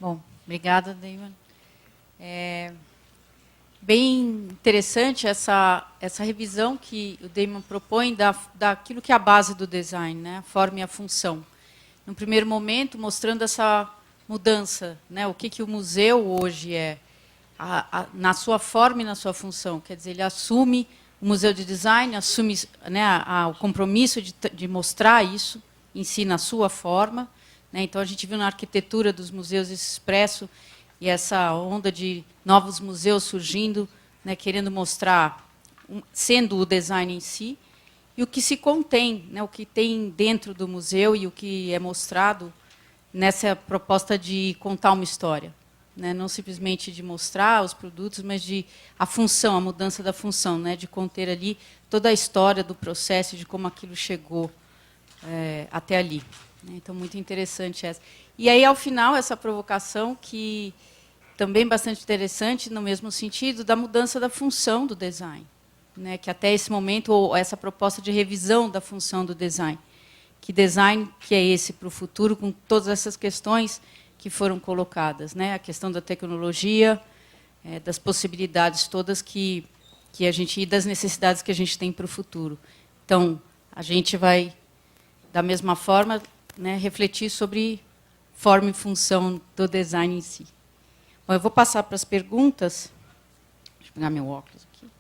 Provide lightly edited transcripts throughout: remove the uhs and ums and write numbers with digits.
Bom, obrigada, Damon. Bem interessante essa revisão que o Damon propõe daquilo que é a base do design, né? A forma e a função. No primeiro momento, mostrando essa mudança, né? O que o museu hoje é, na sua forma e na sua função. Quer dizer, ele assume, o museu de design assume, né, o compromisso de mostrar isso em si, na sua forma. Né? Então, a gente viu na arquitetura dos museus isso expresso, e essa onda de novos museus surgindo, né, querendo mostrar, sendo o design em si, e o que se contém, né, o que tem dentro do museu e o que é mostrado nessa proposta de contar uma história. Né, não simplesmente de mostrar os produtos, mas a função, a mudança da função, né, de conter ali toda a história do processo, de como aquilo chegou até ali. Então, muito interessante essa. E aí, ao final, essa provocação que também bastante interessante, no mesmo sentido, da mudança da função do design. Né, que até esse momento, ou essa proposta de revisão da função do design. Que design que é esse para o futuro, com todas essas questões que foram colocadas. Né, a questão da tecnologia, das possibilidades todas que a gente, e das necessidades que a gente tem para o futuro. Então, a gente vai, da mesma forma, né, refletir sobre forma e função do design em si. Bom, eu vou passar para as perguntas. Deixa eu pegar meu óculos aqui.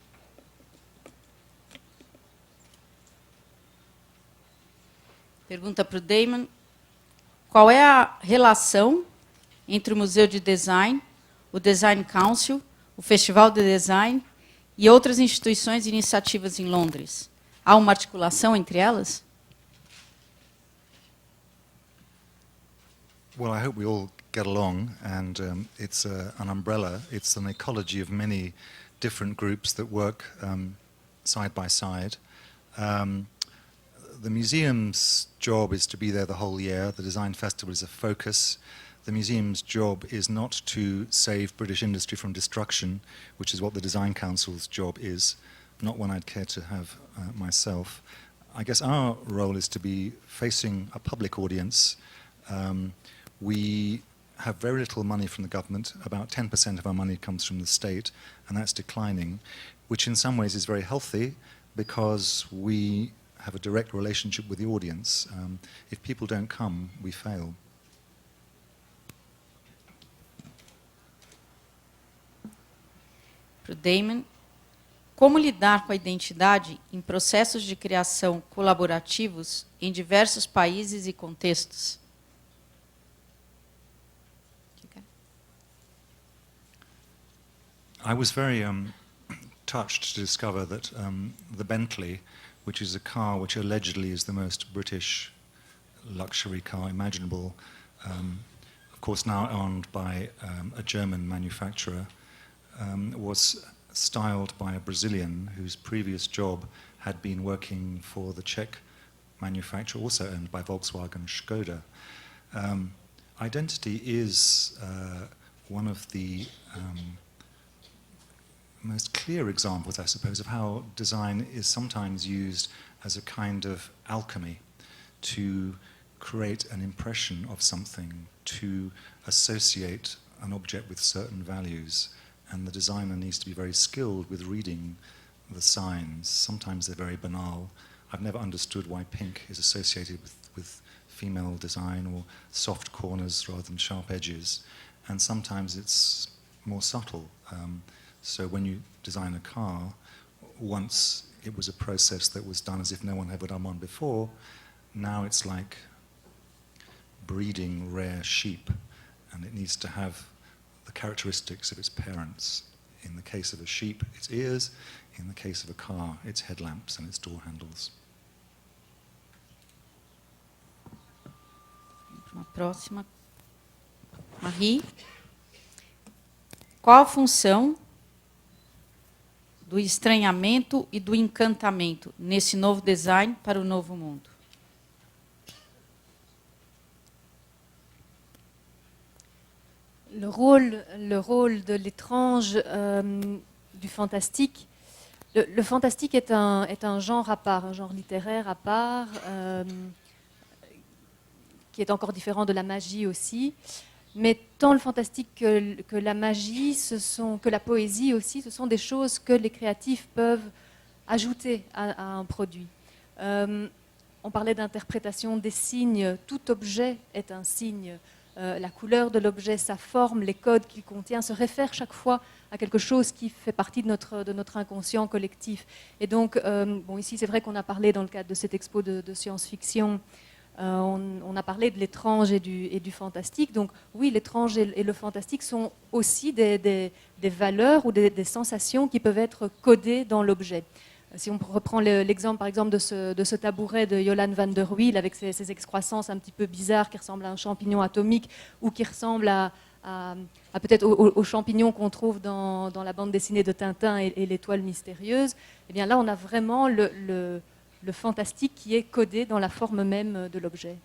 Pergunta para o Damon. Qual é a relação entre o Museu de Design, o Design Council, o Festival de Design e outras instituições e iniciativas em Londres? Há uma articulação entre elas? Well, I hope we all get along, and it's an umbrella. It's an ecology of many different groups that work side by side. The museum's job is to be there the whole year. The Design Festival is a focus. The museum's job is not to save British industry from destruction, which is what the Design Council's job is, not one I'd care to have myself. I guess our role is to be facing a public audience. We have very little money from the government. About 10% of our money comes from the state, and that's declining, which in some ways is very healthy because we have a direct relationship with the audience. If people don't come, we fail. Para o Damon, como lidar com a identidade em processos de criação colaborativos em diversos países e contextos? I was very touched to discover that the Bentley, which is a car which allegedly is the most British luxury car imaginable, of course now owned by a German manufacturer, was styled by a Brazilian whose previous job had been working for the Czech manufacturer, also owned by Volkswagen Škoda. Identity is one of the most clear examples, I suppose, of how design is sometimes used as a kind of alchemy to create an impression of something, to associate an object with certain values. And the designer needs to be very skilled with reading the signs. Sometimes they're very banal. I've never understood why pink is associated with female design, or soft corners rather than sharp edges. And sometimes it's more subtle. So when you design a car, once it was a process that was done as if no one had ever done one before, now it's like breeding rare sheep, and it needs to have the characteristics of its parents. In the case of a sheep, its ears. In the case of a car, its headlamps and its door handles. Uma próxima. Marie. Qual a função do estranhamento e do encantamento nesse novo design para o novo mundo? Le rôle de l'étrange, du fantastique. Le fantastique est un genre à part, un genre littéraire à part, qui est encore différent de la magie aussi. Mais tant le fantastique que la magie, que la poésie aussi, ce sont des choses que les créatifs peuvent ajouter à un produit. On parlait d'interprétation des signes. Tout objet est un signe. La couleur de l'objet, sa forme, les codes qu'il contient se réfèrent chaque fois à quelque chose qui fait partie de notre inconscient collectif. Et donc, bon, ici, c'est vrai qu'on a parlé dans le cadre de cette expo de science-fiction, on a parlé de l'étrange et du fantastique. Donc oui, l'étrange et le fantastique sont aussi des valeurs ou des sensations qui peuvent être codées dans l'objet. Si on reprend l'exemple, par exemple, de ce tabouret de Jolan van der Wiel avec ses excroissances un petit peu bizarres qui ressemblent à un champignon atomique ou qui ressemblent à peut-être aux champignons qu'on trouve dans la bande dessinée de Tintin et l'étoile mystérieuse, eh bien là, on a vraiment le fantastique qui est codé dans la forme même de l'objet.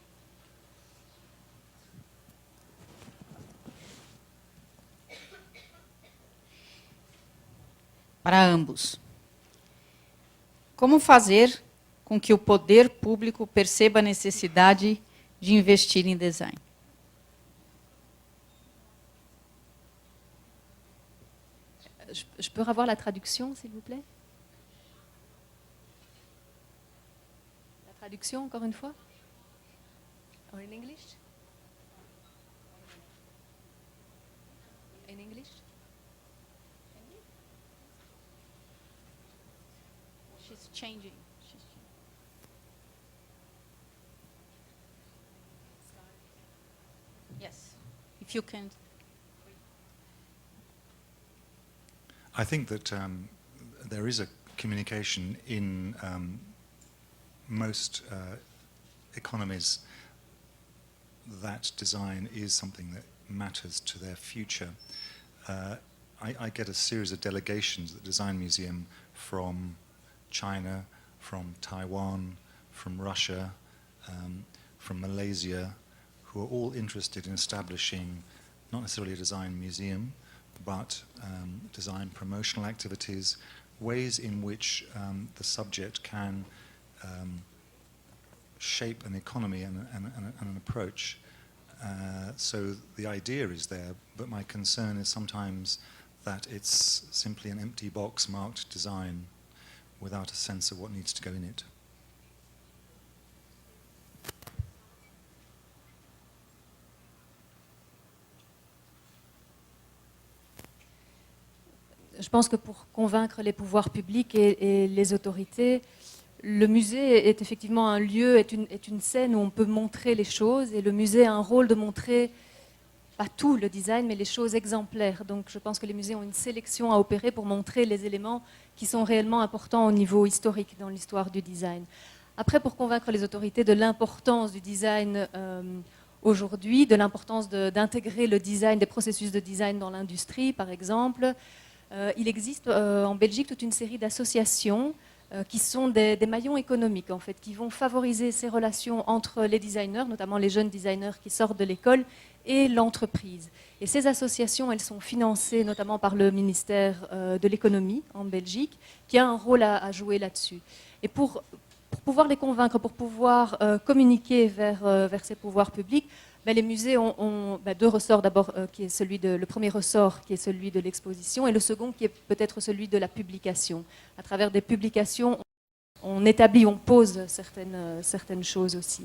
Para ambos. Como fazer com que o poder público perceba a necessidade de investir em design? Je peux avoir la traduction, s'il vous plaît? La traduction, encore une fois? Or in English? In English? She's changing. Yes, if you can. I think that there is a communication in most economies that design is something that matters to their future. I get a series of delegations at the Design Museum from China, from Taiwan, from Russia, from Malaysia, who are all interested in establishing not necessarily a design museum, but design promotional activities, ways in which the subject can shape an economy and an approach. So the idea is there, but my concern is sometimes that it's simply an empty box marked design without a sense of what needs to go in it. Je pense que pour convaincre les pouvoirs publics et les autorités, le musée est effectivement un lieu, est une scène où on peut montrer les choses, et le musée a un rôle de montrer, pas tout le design, mais les choses exemplaires. Donc je pense que les musées ont une sélection à opérer pour montrer les éléments qui sont réellement importants au niveau historique dans l'histoire du design. Après, pour convaincre les autorités de l'importance du design aujourd'hui, de l'importance d'intégrer le design, des processus de design dans l'industrie, par exemple, il existe en Belgique toute une série d'associations qui sont des maillons économiques, en fait, qui vont favoriser ces relations entre les designers, notamment les jeunes designers qui sortent de l'école, et l'entreprise. Et ces associations, elles sont financées notamment par le ministère de l'économie en Belgique, qui a un rôle à jouer là-dessus. Et pour pouvoir les convaincre, pour pouvoir communiquer vers ces pouvoirs publics, les musées ont deux ressorts. D'abord, qui est le premier ressort qui est celui de l'exposition, et le second qui est peut-être celui de la publication. À travers des publications, on établit, on pose certaines choses aussi.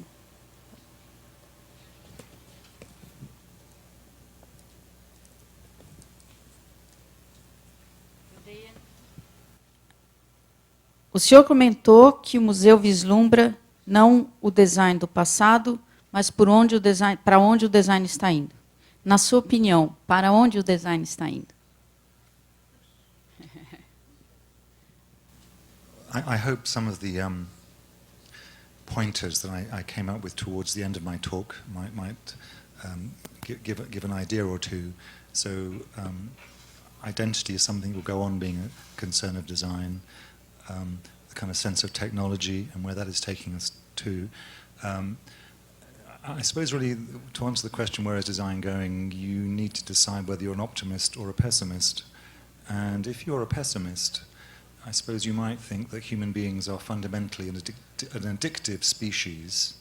O senhor comentou que o museu vislumbra não o design do passado, mas para onde o design está indo. Na sua opinião, para onde o design está indo? I hope some of the pointers that I came up with towards the end of my talk might give an idea or two. So identity is something that will go on being a concern of design, the kind of sense of technology and where that is taking us to. I suppose really to answer the question, where is design going, you need to decide whether you're an optimist or a pessimist. And if you're a pessimist, I suppose you might think that human beings are fundamentally an addictive species,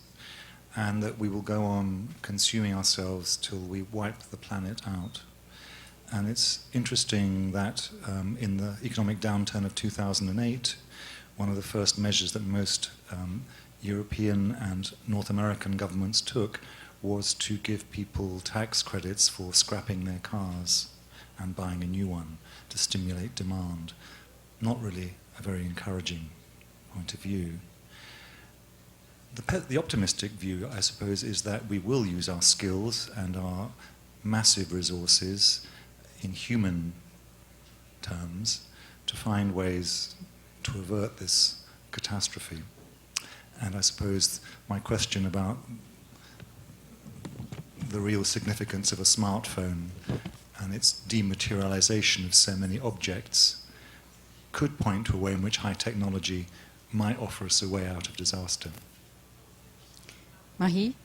and that we will go on consuming ourselves till we wipe the planet out. And it's interesting that in the economic downturn of 2008, one of the first measures that most European and North American governments took was to give people tax credits for scrapping their cars and buying a new one to stimulate demand. Not really a very encouraging point of view. The optimistic view, I suppose, is that we will use our skills and our massive resources in human terms to find ways to avert this catastrophe. And I suppose my question about the real significance of a smartphone and its dematerialization of so many objects could point to a way in which high technology might offer us a way out of disaster. Marie?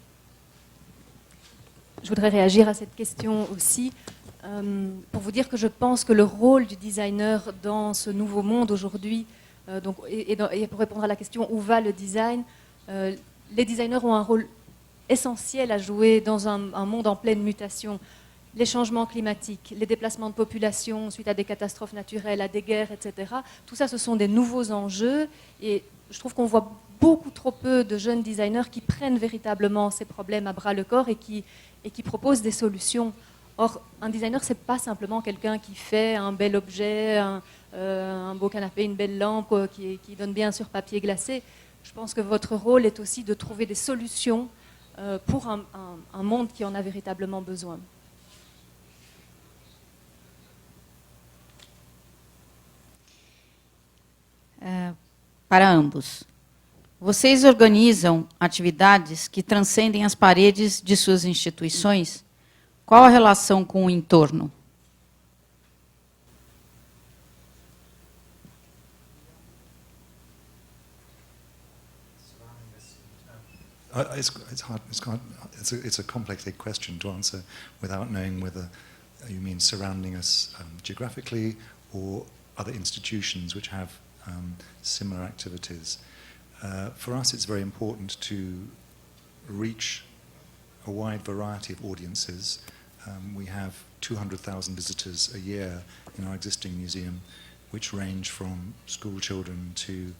Je voudrais réagir à cette question aussi pour vous dire que je pense que le rôle du designer dans ce nouveau monde aujourd'hui, et pour répondre à la question où va le design, les designers ont un rôle essentiel à jouer dans un monde en pleine mutation. Les changements climatiques, les déplacements de population suite à des catastrophes naturelles, à des guerres, etc. Tout ça, ce sont des nouveaux enjeux et je trouve qu'on voit beaucoup trop peu de jeunes designers qui prennent véritablement ces problèmes à bras le corps et qui proposent des solutions. Or, un designer, ce n'est pas simplement quelqu'un qui fait un bel objet, un beau canapé, une belle lampe qui donne bien sur papier glacé. Je pense que votre rôle est aussi de trouver des solutions pour un monde qui en a véritablement besoin. Para ambos. Vocês organizam atividades que transcendem as paredes de suas instituições? Qual a relação com o entorno? It's a complicated question to answer without knowing whether you mean surrounding us geographically or other institutions which have similar activities. For us, it's very important to reach a wide variety of audiences. We have 200,000 visitors a year in our existing museum, which range from school children to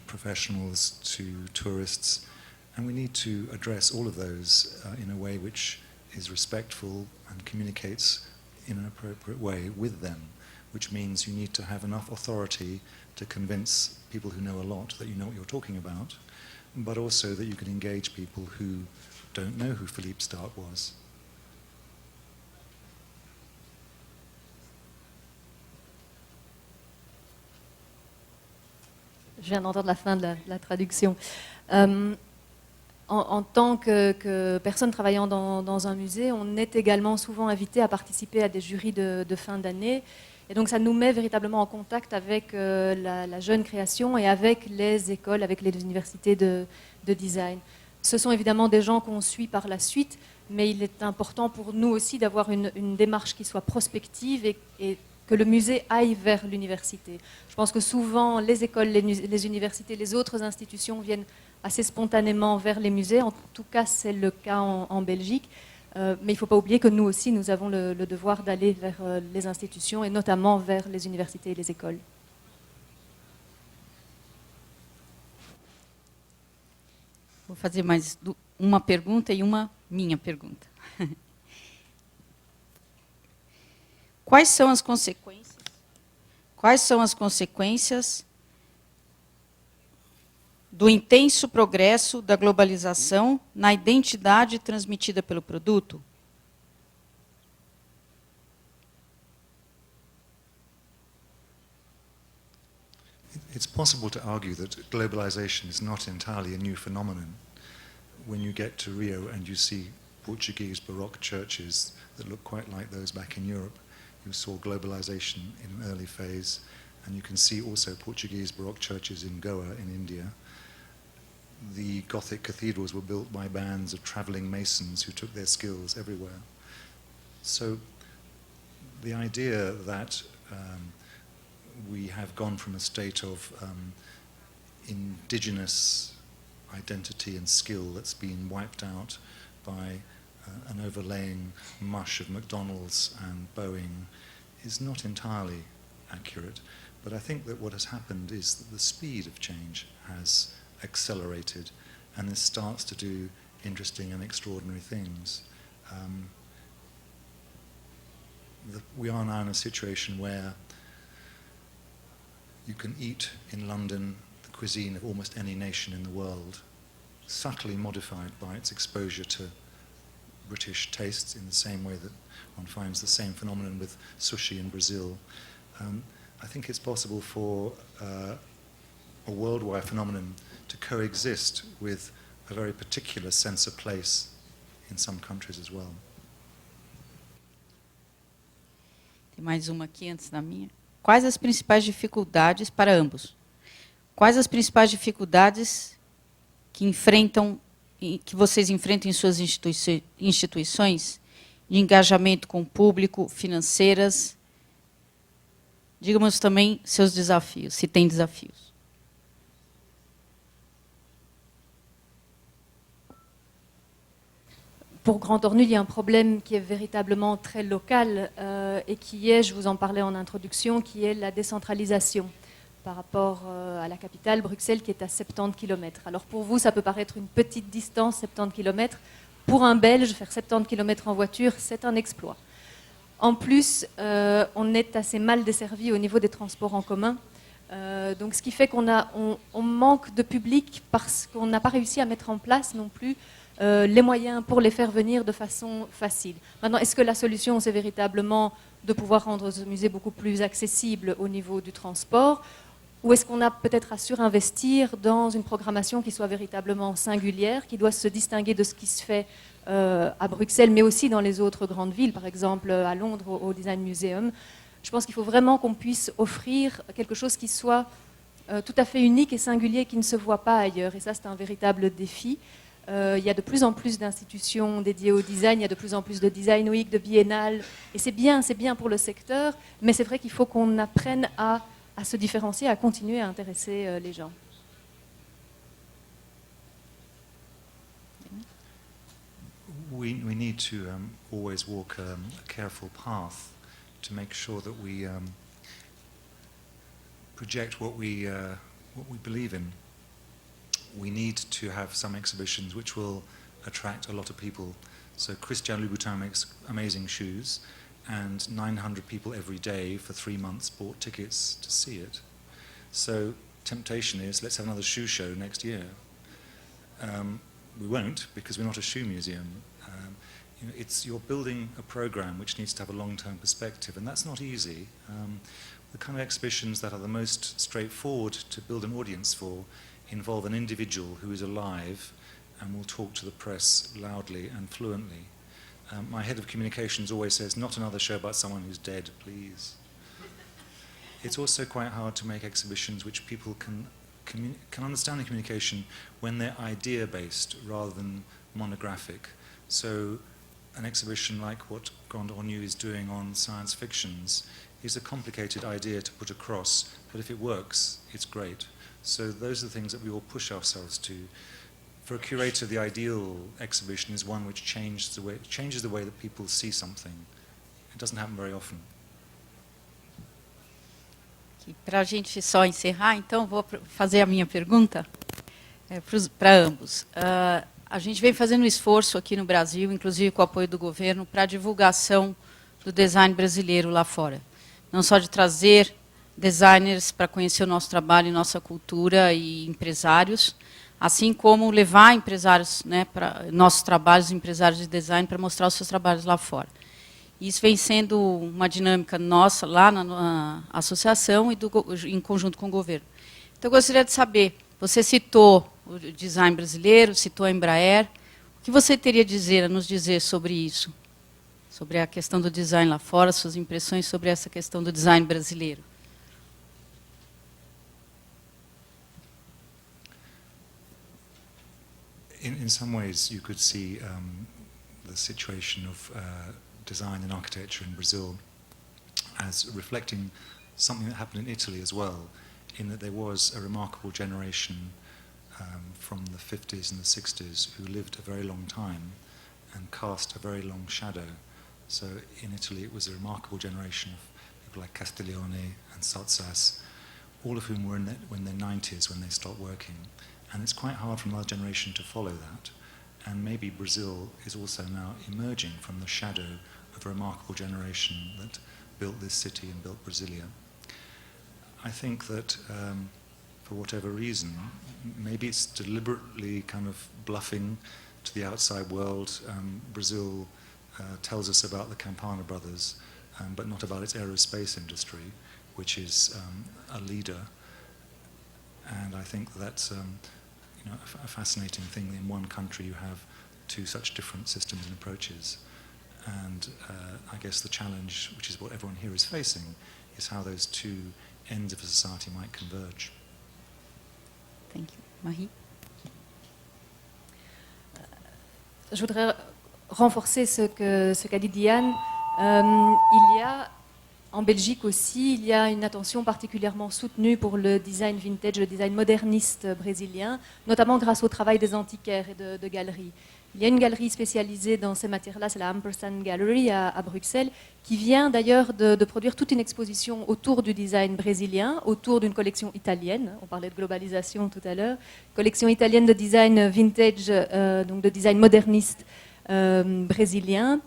professionals to tourists. And we need to address all of those in a way which is respectful and communicates in an appropriate way with them, which means you need to have enough authority to convince people who know a lot that you know what you're talking about, but also that you can engage people who don't know who Philippe Starck was. Je viens d'entendre la fin de la traduction. En tant que personne travaillant dans un musée, on est également souvent invité à participer à des jurys de fin d'année. Et donc ça nous met véritablement en contact avec la jeune création et avec les écoles, avec les universités de design. Ce sont évidemment des gens qu'on suit par la suite, mais il est important pour nous aussi d'avoir une démarche qui soit prospective et que le musée aille vers l'université. Je pense que souvent les écoles, les universités, les autres institutions viennent assez spontanément vers les musées. En tout cas, c'est le cas en Belgique. Mais il ne faut pas oublier que nous aussi, nous avons le devoir d'aller vers les institutions et notamment vers les universités et les écoles. Vou fazer mais uma pergunta e uma minha pergunta. Quais são as consequências do intenso progresso da globalização na identidade transmitida pelo produto? It's possible to argue that globalization is not entirely a new phenomenon. When you get to Rio and you see Portuguese Baroque churches that look quite like those back in Europe, you saw globalization in an early phase, and you can see also Portuguese Baroque churches in Goa in India. The Gothic cathedrals were built by bands of traveling masons who took their skills everywhere. So the idea that we have gone from a state of indigenous identity and skill that's been wiped out by an overlaying mush of McDonald's and Boeing is not entirely accurate. But I think that what has happened is that the speed of change has accelerated, and this starts to do interesting and extraordinary things. We are now in a situation where you can eat in London the cuisine of almost any nation in the world, subtly modified by its exposure to British tastes, in the same way that one finds the same phenomenon with sushi in Brazil. I think it's possible for a worldwide phenomenon to coexist with a very particular sense of place in some countries as well. Tem mais uma aqui antes da minha. Quais as principais dificuldades para ambos? Quais as principais dificuldades que vocês enfrentam em suas instituições de engajamento com o público, financeiras? Diga-nos também seus desafios, se tem desafios. Pour Grand Ornu, il y a un problème qui est véritablement très local et qui est, je vous en parlais en introduction, qui est la décentralisation par rapport à la capitale, Bruxelles, qui est à 70 km. Alors pour vous, ça peut paraître une petite distance, 70 km. Pour un Belge, faire 70 km en voiture, c'est un exploit. En plus, on est assez mal desservi au niveau des transports en commun. Donc ce qui fait on manque de public parce qu'on n'a pas réussi à mettre en place non plus les moyens pour les faire venir de façon facile. Maintenant, est-ce que la solution, c'est véritablement de pouvoir rendre ce musée beaucoup plus accessible au niveau du transport, ou est-ce qu'on a peut-être à surinvestir dans une programmation qui soit véritablement singulière, qui doit se distinguer de ce qui se fait à Bruxelles, mais aussi dans les autres grandes villes, par exemple à Londres au Design Museum. Je pense qu'il faut vraiment qu'on puisse offrir quelque chose qui soit tout à fait unique et singulier, qui ne se voit pas ailleurs. Et ça, c'est un véritable défi. Il y a de plus en plus d'institutions dédiées au design, il y a de plus en plus de Design Week, de biennales, et c'est bien pour le secteur, mais c'est vrai qu'il faut qu'on apprenne à se différencier, à continuer à intéresser les gens. We need to always walk a careful path to make sure that we project what we believe in. We need to have some exhibitions which will attract a lot of people. So Christian Louboutin makes amazing shoes, and 900 people every day for 3 months bought tickets to see it. So temptation is, let's have another shoe show next year. We won't, because we're not a shoe museum. You're building a program which needs to have a long-term perspective, and that's not easy. The kind of exhibitions that are the most straightforward to build an audience for involve an individual who is alive and will talk to the press loudly and fluently. My head of communications always says, not another show about someone who's dead, please. It's also quite hard to make exhibitions which people can understand the communication when they're idea-based rather than monographic. So an exhibition like what Grand Ornu is doing on science fictions is a complicated idea to put across, but if it works, it's great. So those are the things that we all push ourselves to. For a curator, the ideal exhibition is one which changes the way that people see something. It doesn't happen very often. Para a gente só encerrar, então, vou fazer a minha pergunta para ambos. A gente vem fazendo um esforço aqui no Brasil, inclusive com o apoio do governo, para a divulgação do design brasileiro lá fora. Não só de trazer designers para conhecer o nosso trabalho e nossa cultura e empresários, assim como levar empresários, para nossos trabalhos, empresários de design, para mostrar os seus trabalhos lá fora. Isso vem sendo uma dinâmica nossa lá na associação e em conjunto com o governo. Então, eu gostaria de saber, você citou o design brasileiro, citou a Embraer, o que você teria a nos dizer sobre isso? sobre a questão do design lá fora, suas impressões sobre essa questão do design brasileiro. In some ways, you could see the situation of design and architecture in Brazil as reflecting something that happened in Italy as well, in that there was a remarkable generation from the 50s and the 60s who lived a very long time and cast a very long shadow. So in Italy, it was a remarkable generation of people like Castiglione and Sottsass, all of whom were in their 90s when they stopped working. And it's quite hard for another generation to follow that. And maybe Brazil is also now emerging from the shadow of a remarkable generation that built this city and built Brasilia. I think that for whatever reason, maybe it's deliberately kind of bluffing to the outside world. Brazil tells us about the Campana brothers, but not about its aerospace industry, which is a leader. And I think that's a fascinating thing. In one country you have two such different systems and approaches. And I guess the challenge, which is what everyone here is facing, is how those two ends of a society might converge. Thank you. Marie? Je voudrais renforcer ce qu'a dit Diane. Il y a, en Belgique aussi, il y a une attention particulièrement soutenue pour le design vintage, le design moderniste brésilien, notamment grâce au travail des antiquaires et de galeries. Il y a une galerie spécialisée dans ces matières-là, c'est la Ampersand Gallery à Bruxelles, qui vient d'ailleurs de produire toute une exposition autour du design brésilien, autour d'une collection italienne. On parlait de globalisation tout à l'heure. Collection italienne de design vintage, donc de design moderniste brésilien,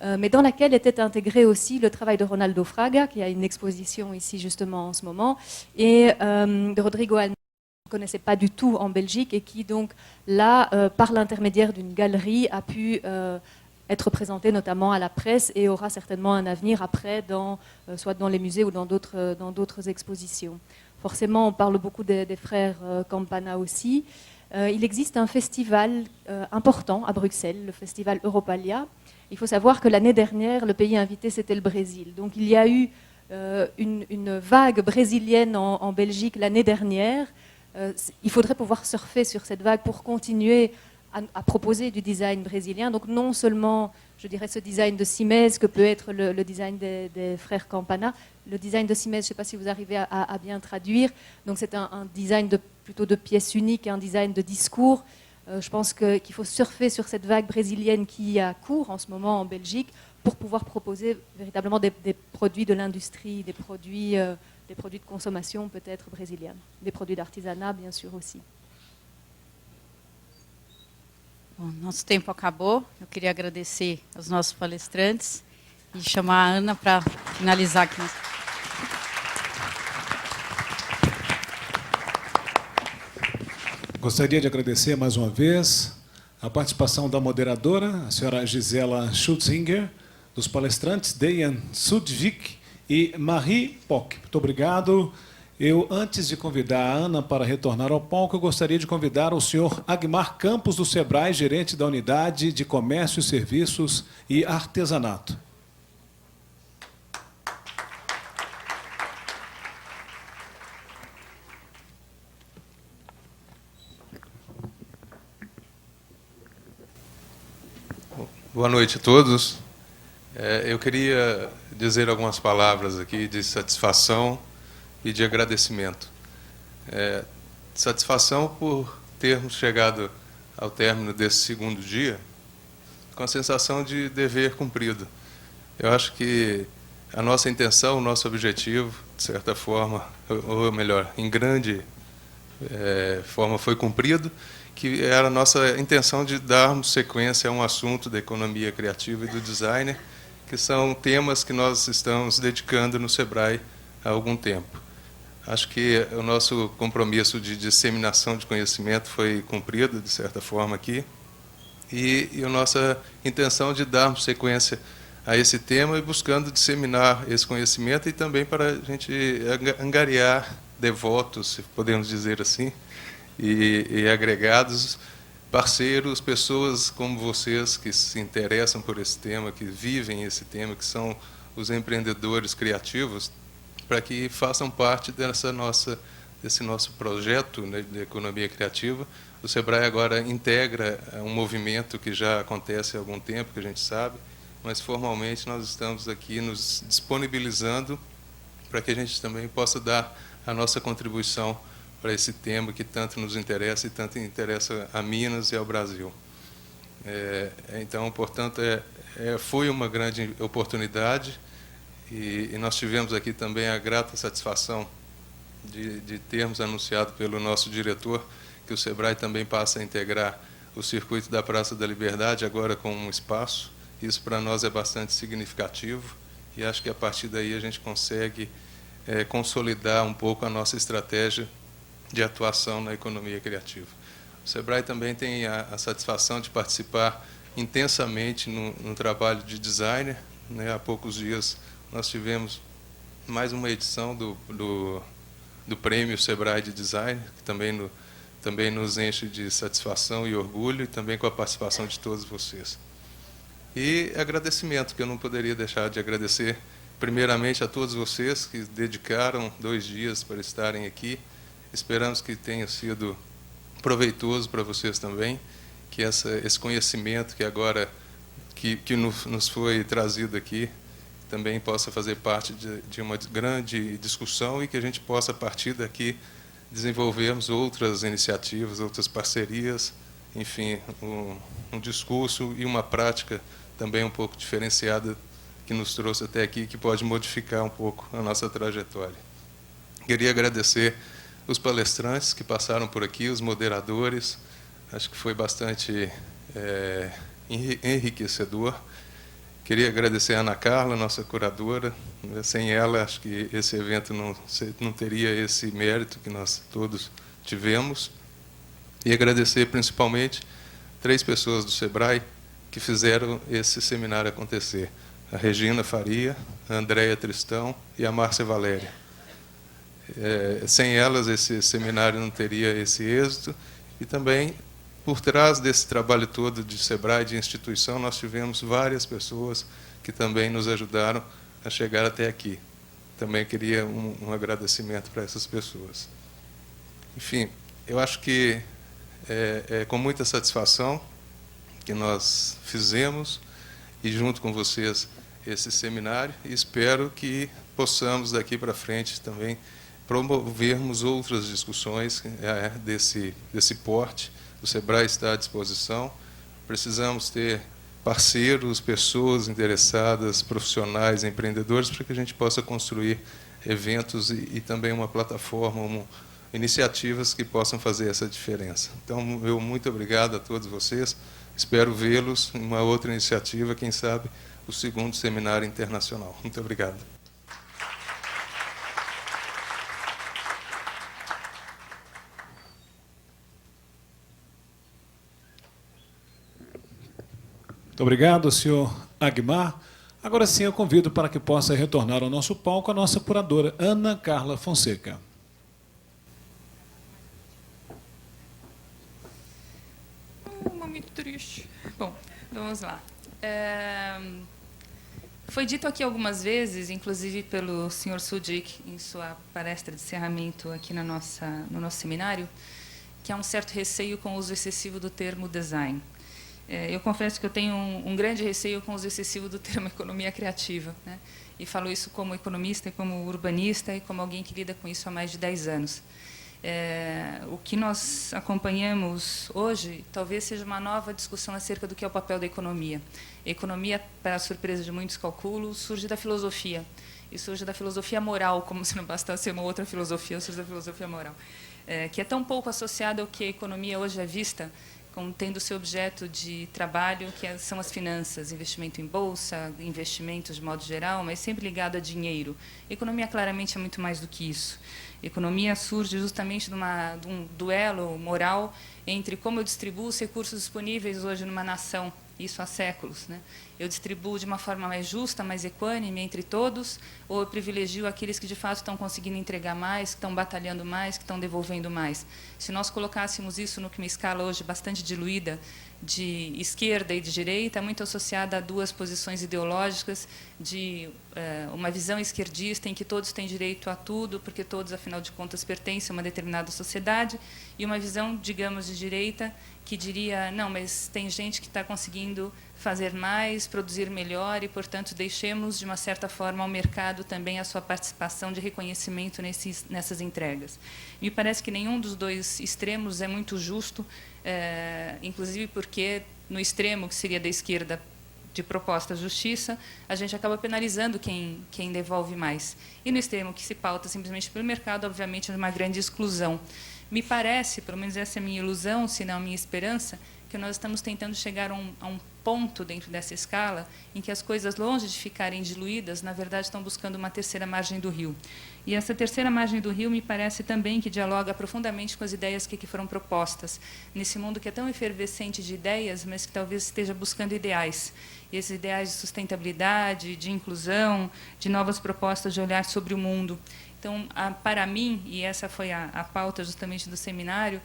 mais dans laquelle était intégré aussi le travail de Ronaldo Fraga, qui a une exposition ici justement en ce moment, et de Rodrigo Almeida, qu'on ne connaissait pas du tout en Belgique, et qui donc là, par l'intermédiaire d'une galerie, a pu être présenté notamment à la presse et aura certainement un avenir après, soit dans les musées ou dans d'autres expositions. Forcément, on parle beaucoup des frères Campana aussi. Il existe un festival important à Bruxelles, le festival Europalia. Il faut savoir que l'année dernière, le pays invité, c'était le Brésil. Donc il y a eu une vague brésilienne en Belgique l'année dernière. Il faudrait pouvoir surfer sur cette vague pour continuer à proposer du design brésilien. Donc non seulement, je dirais, ce design de Simez que peut être le design des frères Campana. Le design de Simez, je ne sais pas si vous arrivez à bien traduire. Donc c'est un design plutôt de pièces uniques, un design de discours. Je pense qu'il faut surfer sur cette vague brésilienne qui a cours en ce moment en Belgique pour pouvoir proposer véritablement des produits de l'industrie, des produits de consommation peut-être brésilienne, des produits d'artisanat bien sûr aussi. Bom, nosso tempo acabou. Eu queria agradecer aos nossos palestrantes e chamar a Ana para finalizar aqui. Gostaria de agradecer mais uma vez a participação da moderadora, a senhora Gisela Schutzinger, dos palestrantes Dejan Sudvik e Marie Pock. Muito obrigado. Eu, antes de convidar a Ana para retornar ao palco, eu gostaria de convidar o senhor Agmar Campos, do Sebrae, gerente da Unidade de Comércio, Serviços e Artesanato. Boa noite a todos. Eu queria dizer algumas palavras aqui de satisfação e de agradecimento. Satisfação por termos chegado ao término desse segundo dia com a sensação de dever cumprido. Eu acho que a nossa intenção, o nosso objetivo, de certa forma, ou melhor, em grande forma foi cumprido, que era a nossa intenção de darmos sequência a um assunto da economia criativa e do designer, que são temas que nós estamos dedicando no Sebrae há algum tempo. Acho que o nosso compromisso de disseminação de conhecimento foi cumprido, de certa forma, aqui, e a nossa intenção de darmos sequência a esse tema e buscando disseminar esse conhecimento e também para a gente angariar devotos, se podemos dizer assim, e agregados parceiros, pessoas como vocês que se interessam por esse tema, que vivem esse tema, que são os empreendedores criativos, para que façam parte desse nosso projeto, né, de economia criativa. O SEBRAE agora integra um movimento que já acontece há algum tempo, que a gente sabe, mas formalmente nós estamos aqui nos disponibilizando para que a gente também possa dar a nossa contribuição para esse tema que tanto nos interessa e tanto interessa a Minas e ao Brasil. Então, portanto, foi uma grande oportunidade e nós tivemos aqui também a grata satisfação de termos anunciado pelo nosso diretor que o SEBRAE também passa a integrar o circuito da Praça da Liberdade, agora com um espaço. Isso para nós é bastante significativo e acho que a partir daí a gente consegue consolidar um pouco a nossa estratégia de atuação na economia criativa. O SEBRAE também tem a satisfação de participar intensamente no trabalho de designer, né? Há poucos dias nós tivemos mais uma edição do Prêmio SEBRAE de Design, que também nos enche de satisfação e orgulho, e também com a participação de todos vocês. E agradecimento, que eu não poderia deixar de agradecer, primeiramente, a todos vocês que dedicaram 2 dias para estarem aqui. Esperamos que tenha sido proveitoso para vocês também, que esse conhecimento que agora que nos foi trazido aqui também possa fazer parte de uma grande discussão e que a gente possa, a partir daqui, desenvolvermos outras iniciativas, outras parcerias, enfim, um discurso e uma prática também um pouco diferenciada que nos trouxe até aqui, que pode modificar um pouco a nossa trajetória. Queria agradecer os palestrantes que passaram por aqui, os moderadores, acho que foi bastante enriquecedor. Queria agradecer a Ana Carla, nossa curadora. Sem ela, acho que esse evento não teria esse mérito que nós todos tivemos. E agradecer principalmente 3 pessoas do SEBRAE que fizeram esse seminário acontecer. A Regina Faria, a Andréia Tristão e a Márcia Valéria. Sem elas, esse seminário não teria esse êxito. E também, por trás desse trabalho todo de SEBRAE, de instituição, nós tivemos várias pessoas que também nos ajudaram a chegar até aqui. Também queria um agradecimento para essas pessoas. Enfim, eu acho que é com muita satisfação que nós fizemos, e junto com vocês, esse seminário, e espero que possamos, daqui para frente, também promovermos outras discussões desse porte. O SEBRAE está à disposição. Precisamos ter parceiros, pessoas interessadas, profissionais, empreendedores, para que a gente possa construir eventos e também uma plataforma, iniciativas que possam fazer essa diferença. Então, meu muito obrigado a todos vocês. Espero vê-los em uma outra iniciativa, quem sabe, o 2º Seminário Internacional. Muito obrigado. Muito obrigado, senhor Agmar. Agora sim, eu convido para que possa retornar ao nosso palco a nossa curadora, Ana Carla Fonseca. Muito triste. Bom, vamos lá. Foi dito aqui algumas vezes, inclusive pelo senhor Sudik, em sua palestra de encerramento aqui no nosso seminário, que há um certo receio com o uso excessivo do termo design. Eu confesso que eu tenho um grande receio com o uso excessivo do termo economia criativa, né? E falo isso como economista, como urbanista e como alguém que lida com isso há mais de 10 anos. O que nós acompanhamos hoje talvez seja uma nova discussão acerca do que é o papel da economia. A economia, para a surpresa de muitos, calculo, surge da filosofia. E surge da filosofia moral, como se não bastasse uma outra filosofia, surge da filosofia moral, que é tão pouco associada ao que a economia hoje é vista como tendo seu objeto de trabalho, que são as finanças, investimento em bolsa, investimentos de modo geral, mas sempre ligado a dinheiro. A economia, claramente, é muito mais do que isso. A economia surge justamente de um duelo moral entre como eu distribuo os recursos disponíveis hoje numa nação isso há séculos, né? Eu distribuo de uma forma mais justa, mais equânime entre todos, ou eu privilegio aqueles que de fato estão conseguindo entregar mais, que estão batalhando mais, que estão devolvendo mais? Se nós colocássemos isso numa escala hoje bastante diluída, de esquerda e de direita, muito associada a duas posições ideológicas, de uma visão esquerdista em que todos têm direito a tudo, porque todos, afinal de contas, pertencem a uma determinada sociedade, e uma visão, digamos, de direita, que diria, não, mas tem gente que está conseguindo fazer mais, produzir melhor, e, portanto, deixemos, de uma certa forma, ao mercado também a sua participação de reconhecimento nessas entregas. Me parece que nenhum dos dois extremos é muito justo, inclusive porque, no extremo, que seria da esquerda, de proposta à justiça, a gente acaba penalizando quem devolve mais. E no extremo que se pauta simplesmente pelo mercado, obviamente, é uma grande exclusão. Me parece, pelo menos essa é a minha ilusão, se não a minha esperança, que nós estamos tentando chegar a um ponto dentro dessa escala em que as coisas, longe de ficarem diluídas, na verdade estão buscando uma terceira margem do rio. E essa terceira margem do rio me parece também que dialoga profundamente com as ideias que foram propostas, nesse mundo que é tão efervescente de ideias, mas que talvez esteja buscando ideais. E esses ideais de sustentabilidade, de inclusão, de novas propostas de olhar sobre o mundo. Então, para mim, e essa foi a pauta justamente do seminário,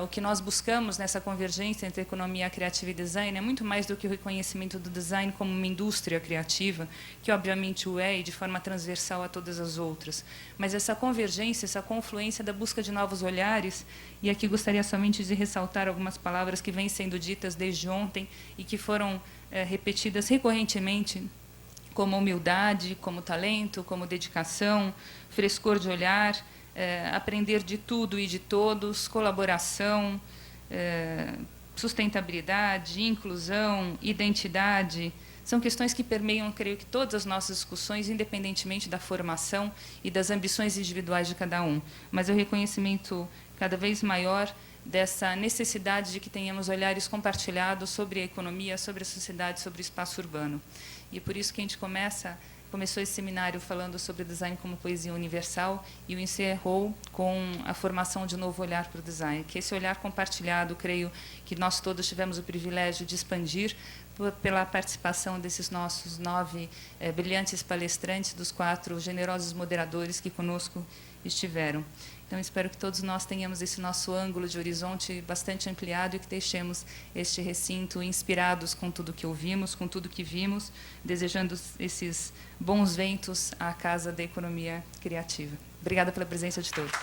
o que nós buscamos nessa convergência entre economia criativa e design é muito mais do que o reconhecimento do design como uma indústria criativa, que obviamente o é e de forma transversal a todas as outras, mas essa convergência, essa confluência da busca de novos olhares, e aqui gostaria somente de ressaltar algumas palavras que vêm sendo ditas desde ontem e que foram repetidas recorrentemente, como humildade, como talento, como dedicação, frescor de olhar, aprender de tudo e de todos, colaboração, sustentabilidade, inclusão, identidade. São questões que permeiam, creio que, todas as nossas discussões, independentemente da formação e das ambições individuais de cada um. Mas o reconhecimento cada vez maior dessa necessidade de que tenhamos olhares compartilhados sobre a economia, sobre a sociedade, sobre o espaço urbano. E é por isso que a gente começou esse seminário falando sobre design como poesia universal e o encerrou com a formação de um novo olhar para o design, que esse olhar compartilhado, creio que nós todos tivemos o privilégio de expandir pela participação desses nossos 9 brilhantes palestrantes, dos 4 generosos moderadores que conosco estiveram. Então, espero que todos nós tenhamos esse nosso ângulo de horizonte bastante ampliado e que deixemos este recinto inspirados com tudo que ouvimos, com tudo que vimos, desejando esses bons ventos à Casa da Economia Criativa. Obrigada pela presença de todos.